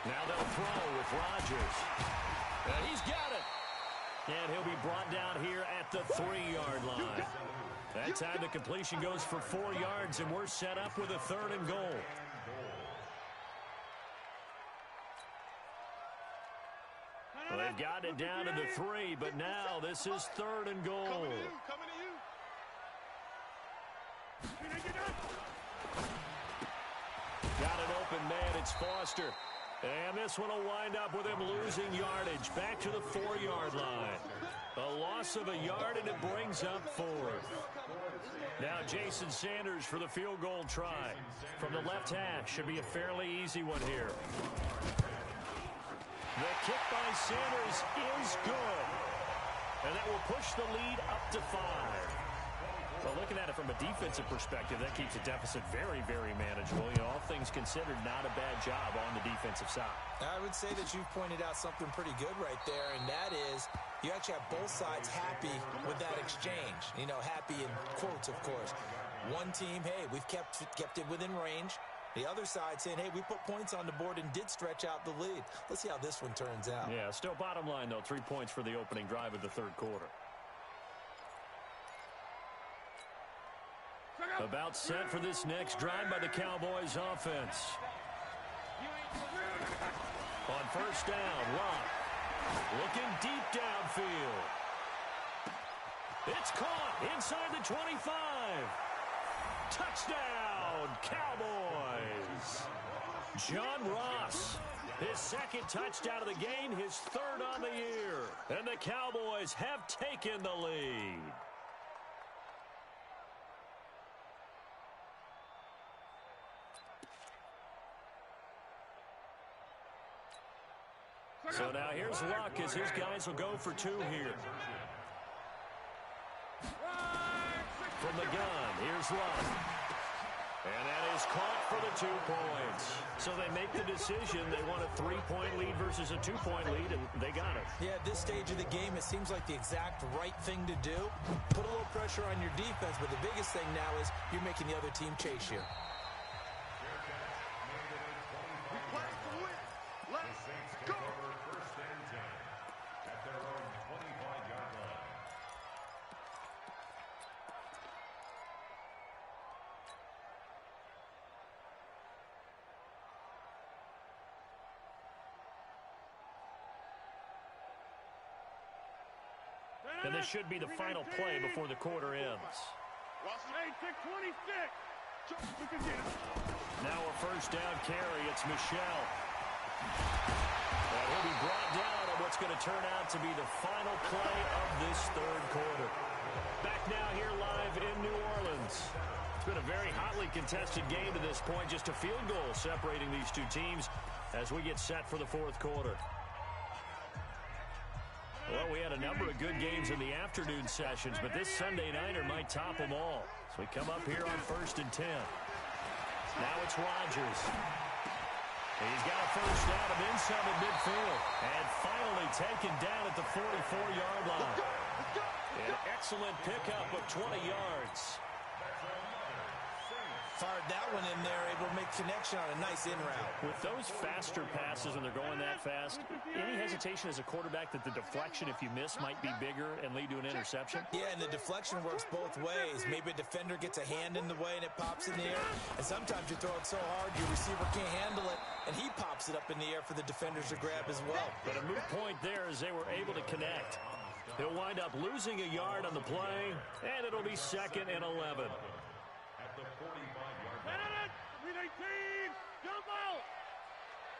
Now they'll throw with Rodgers. And he's got it. And he'll be brought down here at the 3-yard line. That time the completion goes for 4 yards, and we're set up with a 3rd and goal. Well, they've got it down to the 3, but now this is 3rd and goal. Coming to you. Got an open man. It's Foster. And this one will wind up with him losing yardage. Back to the 4-yard line. A loss of a yard, and it brings up 4th. Now Jason Sanders for the field goal try. From the left hash. Should be a fairly easy one here. The kick by Sanders is good. And that will push the lead up to 5. Well, looking at it from a defensive perspective, that keeps the deficit very, very manageable. You know, all things considered, not a bad job on the defensive side. I would say that you've pointed out something pretty good right there, and that is you actually have both sides happy with that exchange. You know, happy in quotes, of course. One team, hey, we've kept it within range. The other side saying, hey, we put points on the board and did stretch out the lead. Let's see how this one turns out. Yeah, still bottom line, though, 3 points for the opening drive of the 3rd quarter. About set for this next drive by the Cowboys offense. On 1st down, Locke looking deep downfield. It's caught inside the 25. Touchdown, Cowboys. John Ross, his 2nd touchdown of the game, his 3rd on the year. And the Cowboys have taken the lead. So now here's Luck as his guys will go for two here. From the gun, here's Luck. And that is caught for the 2 points. So they make the decision. They want a 3-point lead versus a 2-point lead, and they got it. Yeah, at this stage of the game, it seems like the exact right thing to do. Put a little pressure on your defense, but the biggest thing now is you're making the other team chase you. And this should be the final play before the quarter ends. Now a first down carry. It's Michel. And he'll be brought down on what's going to turn out to be the final play of this third quarter. Back now here live in New Orleans. It's been a very hotly contested game to this point. Just a field goal separating these two teams as we get set for the fourth quarter. Well, we had a number of good games in the afternoon sessions, but this Sunday nighter might top them all. So we come up here on 1st and 10. Now it's Rodgers. He's got a first down of inside of midfield. And finally taken down at the 44-yard line. An excellent pickup of 20 yards. Fired that one in there, able to make connection on a nice in route. With those faster passes when they're going that fast, any hesitation as a quarterback that the deflection, if you miss, might be bigger and lead to an interception? Yeah, and the deflection works both ways. Maybe a defender gets a hand in the way and it pops in the air. And sometimes you throw it so hard your receiver can't handle it, and he pops it up in the air for the defenders to grab as well. But a moot point there as they were able to connect. He'll wind up losing a yard on the play, and it'll be 2nd and 11.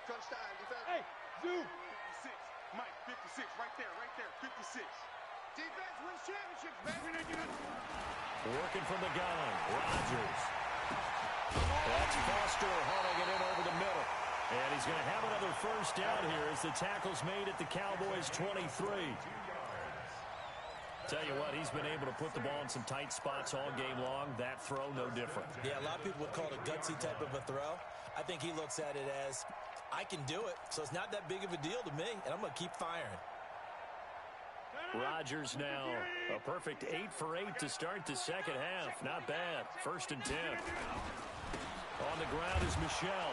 Touchdown, defense. Hey, Zoo. 56. Mike, 56. Right there, 56. Defense wins championships, baby. Working from the gun, Rodgers. That's Foster hauling it in over the middle. And he's going to have another first down here as the tackle's made at the Cowboys' 23. Tell you what, he's been able to put the ball in some tight spots all game long. That throw, no different. Yeah, a lot of people would call it a gutsy type of a throw. I think he looks at it as, I can do it, so it's not that big of a deal to me, and I'm going to keep firing. Rodgers now a perfect 8 for 8 to start the second half. Not bad. 1st and 10. On the ground is Michel.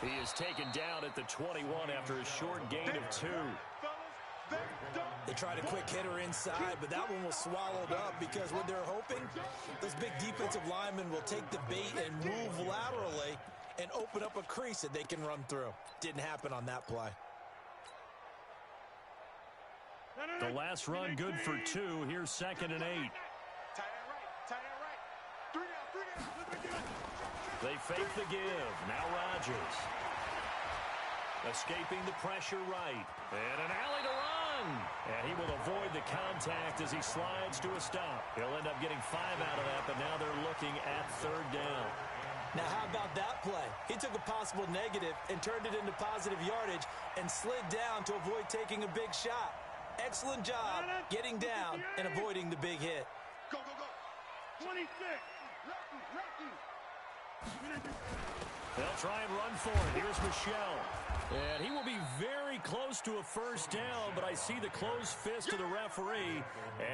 He is taken down at the 21 after a short gain of 2. They tried a quick hitter inside, but that one was swallowed up because what they're hoping, those big defensive linemen will take the bait and move laterally and open up a crease that they can run through. Didn't happen on that play. The last run good for 2. Here's 2nd and 8. They fake the give. Now Rodgers. Escaping the pressure right. And an alley to run. And he will avoid the contact as he slides to a stop. He'll end up getting 5 out of that, but now they're looking at 3rd down. Now, how about that play? He took a possible negative and turned it into positive yardage and slid down to avoid taking a big shot. Excellent job getting down and avoiding the big hit. Go, go, go. 26. They'll try and run for it. Here's Michel. And he will be very close to a first down, but I see the closed fist of the referee,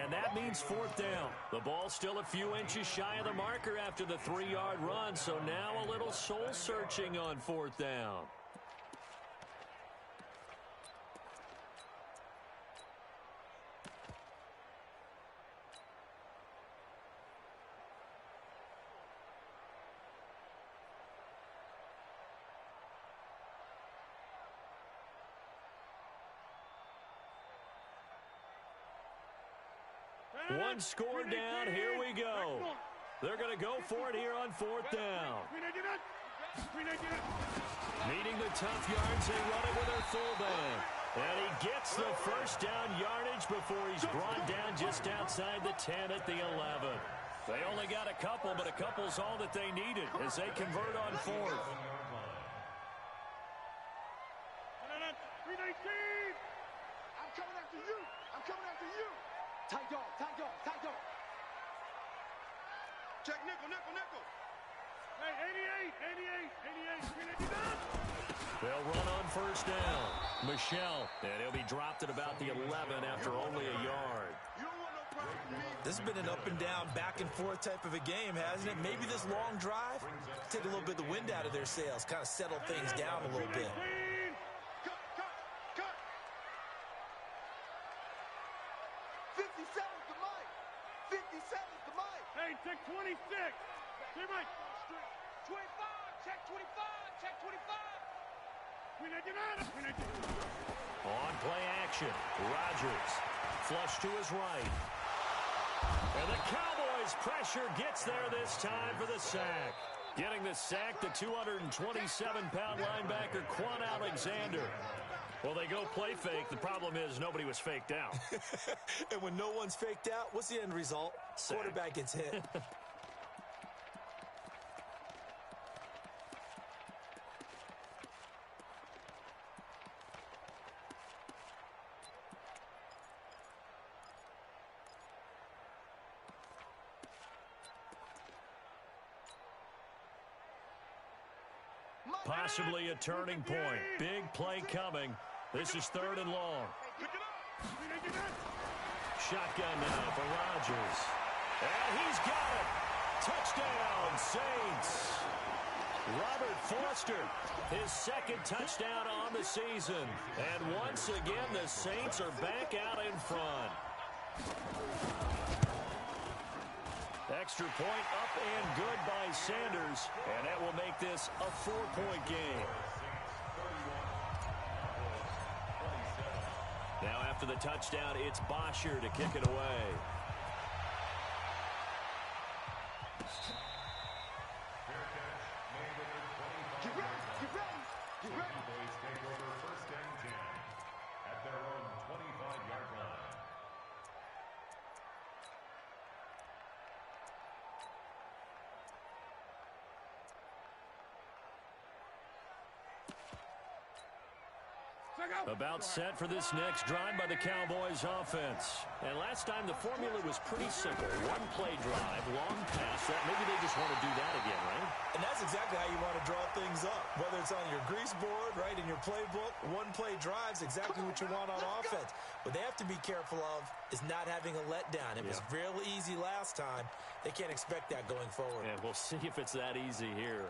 and that means 4th down. The ball still a few inches shy of the marker after the 3-yard run, so now a little soul-searching on 4th down. One score down. Here we go. They're going to go for it here on 4th down. Needing the tough yards, they run it with their fullback. And he gets the first down yardage before he's brought down just outside the 10 at the 11. They only got a couple, but a couple's all that they needed as they convert on 4th. Check nickel, nickel, nickel. Hey, 88. They'll run on first down. Michel, and he'll be dropped at about the 11 after only a yard. You don't want no problem from me. This has been an up and down, back and forth type of a game, hasn't it? Maybe this long drive, take a little bit of the wind out of their sails, kind of settle things down a little bit. Cut, cut, cut. 57's the mic. 57's the mic. Hey, check 26. Hey, Mike. 25, check 25, check 25. On play action, Rodgers flush to his right. And the Cowboys pressure gets there this time for the sack. Getting the sack, the 227-pound linebacker Quan Alexander. Well, they go play fake. The problem is nobody was faked out. And when no one's faked out, what's the end result? Sack. Quarterback gets hit. Possibly a turning point. Big play coming. This is 3rd and long. Shotgun now for Rodgers. And he's got it. Touchdown, Saints. Robert Foster, his 2nd touchdown on the season. And once again, the Saints are back out in front. Extra point up and good by Sanders. And that will make this a 4-point game. Now after the touchdown, it's Bosher to kick it away. Get ready, get ready, get ready. Cowboys take over 1st and 10 at their own 25-yard line. About set for this next drive by the Cowboys offense. And last time the formula was pretty simple. 1-play drive, long pass. Maybe they just want to do that again, right? And that's exactly how you want to draw things up. Whether it's on your grease board, right, in your playbook, 1-play drive's exactly what you want on offense. What they have to be careful of is not having a letdown. It was real easy last time. They can't expect that going forward. And we'll see if it's that easy here.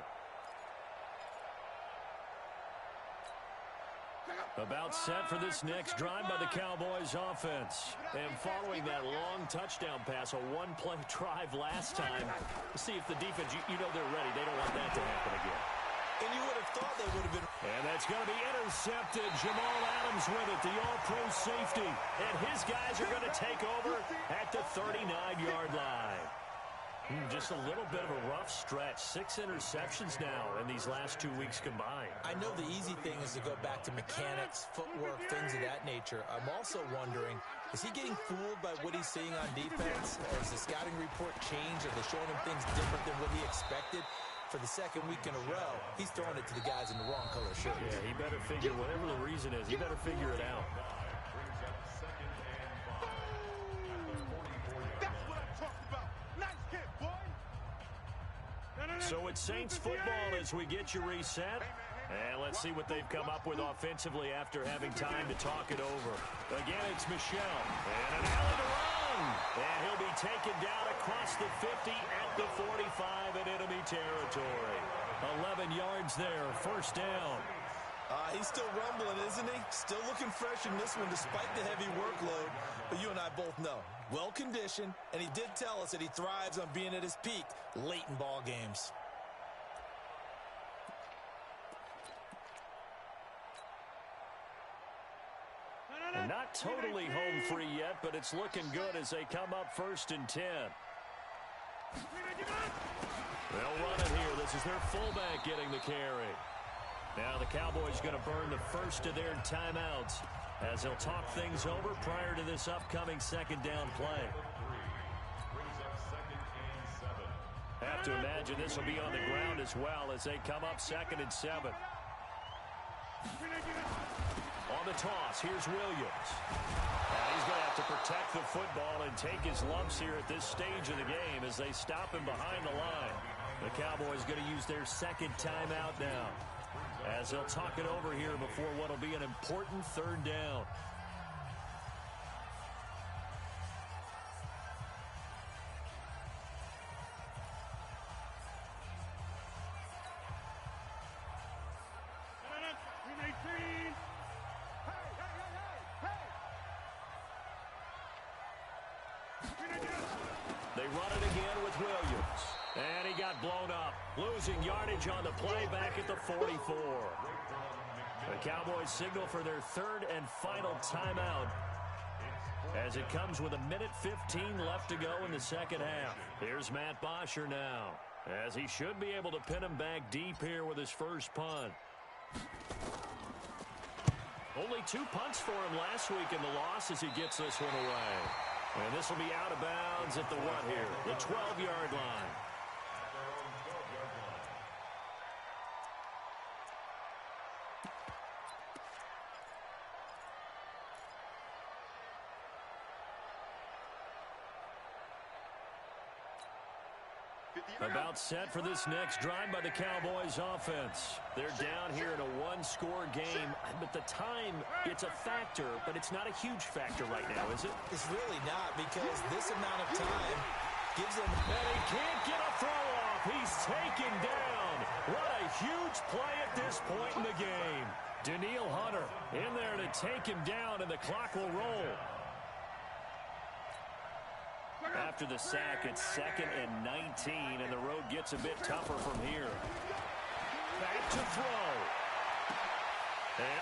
About set for this next drive by the Cowboys offense. And following that long touchdown pass, a 1-play drive last time. See if the defense, you know they're ready. They don't want that to happen again. And you would have thought they would have been. And that's going to be intercepted. Jamal Adams with it, the all-pro safety. And his guys are going to take over at the 39-yard line. Just a little bit of a rough stretch. 6 interceptions now in these last 2 weeks combined. I know the easy thing is to go back to mechanics, footwork, things of that nature. I'm also wondering, is he getting fooled by what he's seeing on defense? Has the scouting report changed? Are they showing him things different than what he expected? For the 2nd week in a row, he's throwing it to the guys in the wrong color shirt. Yeah, he better figure, whatever the reason is, he better figure it out. Brings up 2nd and 5 at the 44-yard That's what I'm talking about. Nice hit, boy. So it's Saints football as we get you reset. And let's see what they've come up with offensively after having time to talk it over. Again, it's Michel. And an alley to run. And he'll be taken down across the 50 at the 45 in enemy territory. 11 yards there, 1st down. He's still rumbling, isn't he? Still looking fresh in this one despite the heavy workload. But you and I both know, well-conditioned, and he did tell us that he thrives on being at his peak late in ball games. And not totally home free yet, but it's looking good as they come up 1st and 10. They'll run it here. This is their fullback getting the carry. Now the Cowboys going to burn the first of their timeouts as they'll talk things over prior to this upcoming 2nd down play. brings up 2nd and 7. Have to imagine this will be on the ground as well as they come up 2nd and 7. On the toss, here's Williams. And he's going to have to protect the football and take his lumps here at this stage of the game as they stop him behind the line. The Cowboys going to use their second timeout now, as they'll talk it over here before what will be an important third down. They run it again with Williams. And he got blown up, losing yardage on the play back at the 44. The Cowboys signal for their third and final timeout as it comes with 1:15 left to go in the second half. Here's Matt Bosher now, as he should be able to pin him back deep here with his first punt. Only 2 punts for him last week in the loss as he gets this one away. And this will be out of bounds at the what here? The 12-yard line. About set for this next drive by the Cowboys offense. They're down here in a one-score game, but the time, it's a factor, but it's not a huge factor right now, is it? It's really not, because this amount of time gives them... And he can't get a throw off. He's taken down. What a huge play at this point in the game. Danielle Hunter in there to take him down, and the clock will roll. After the sack, it's 2nd and 19, and the road gets a bit tougher from here. Back to throw. And,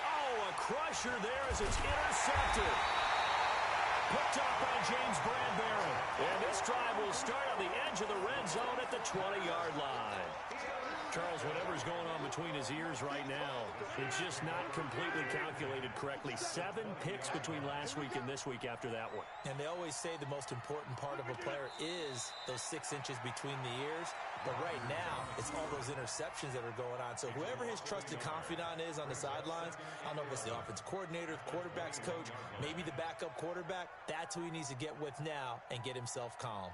a crusher there as it's intercepted. Picked up by James Bradbury. And this drive will start on the edge of the red zone at the 20-yard line. Charles, whatever's going on between his ears right now, it's just not completely calculated correctly. 7 picks between last week and this week after that one. And they always say the most important part of a player is those 6 inches between the ears. But right now, it's all those interceptions that are going on. So whoever his trusted confidant is on the sidelines, I don't know if it's the offensive coordinator, the quarterback's coach, maybe the backup quarterback, that's who he needs to get with now and get himself calm.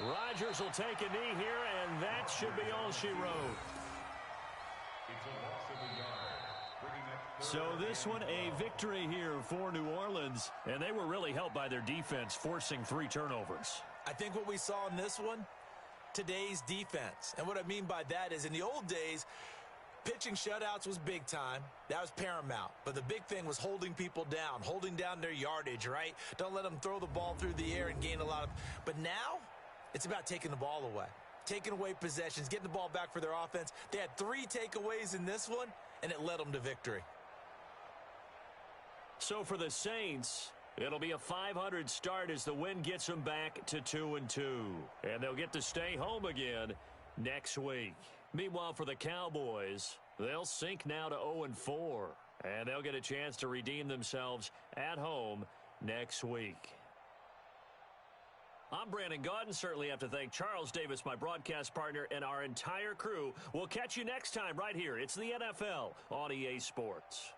Rodgers will take a knee here, and that should be all she wrote. So this one, a victory here for New Orleans, and they were really helped by their defense, forcing 3 turnovers. I think what we saw in this one, today's defense. And what I mean by that is in the old days, pitching shutouts was big time. That was paramount. But the big thing was holding people down, holding down their yardage, right? Don't let them throw the ball through the air and gain a lot of... But now, it's about taking the ball away. Taking away possessions, getting the ball back for their offense. They had 3 takeaways in this one, and it led them to victory. So for the Saints, it'll be a .500 start as the win gets them back to 2-2. And they'll get to stay home again next week. Meanwhile, for the Cowboys, they'll sink now to 0-4, and they'll get a chance to redeem themselves at home next week. I'm Brandon Gaudin. Certainly have to thank Charles Davis, my broadcast partner, and our entire crew. We'll catch you next time right here. It's the NFL on EA Sports.